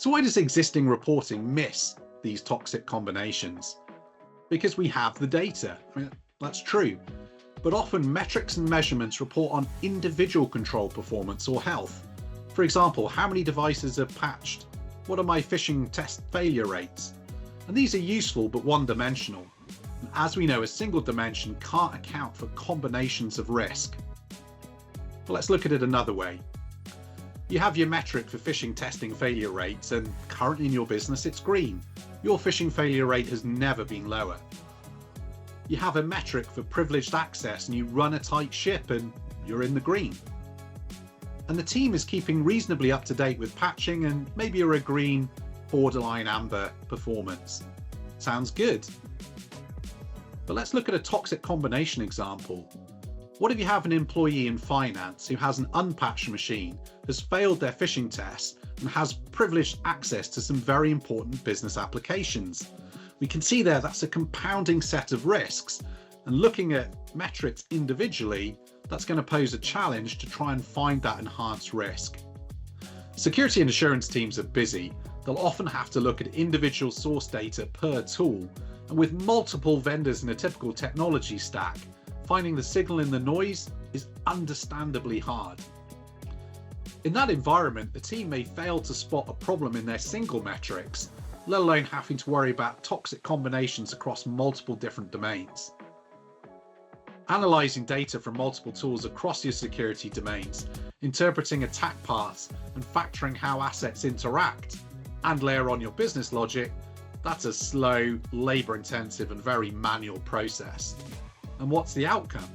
So why does existing reporting miss these toxic combinations? Because we have the data. That's true. But often metrics and measurements report on individual control performance or health. For example, how many devices are patched? What are my phishing test failure rates? And these are useful but one-dimensional. As we know, a single dimension can't account for combinations of risk. But let's look at it another way. You have your metric for phishing testing failure rates, and currently in your business it's green. Your phishing failure rate has never been lower. You have a metric for privileged access and you run a tight ship and you're in the green. And the team is keeping reasonably up to date with patching and maybe you're a green, borderline amber performance. Sounds good. But let's look at a toxic combination example. What if you have an employee in finance who has an unpatched machine, has failed their phishing tests, and has privileged access to some very important business applications? We can see there that's a compounding set of risks, and looking at metrics individually, that's going to pose a challenge to try and find that enhanced risk. Security and assurance teams are busy. They'll often have to look at individual source data per tool, and with multiple vendors in a typical technology stack, finding the signal in the noise is understandably hard. In that environment, the team may fail to spot a problem in their single metrics, let alone having to worry about toxic combinations across multiple different domains. Analyzing data from multiple tools across your security domains, interpreting attack paths, and factoring how assets interact, and layer on your business logic, that's a slow, labor-intensive, and very manual process. And what's the outcome?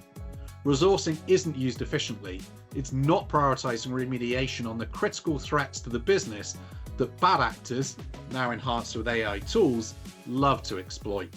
Resourcing isn't used efficiently. It's not prioritizing remediation on the critical threats to the business that bad actors, now enhanced with AI tools, love to exploit.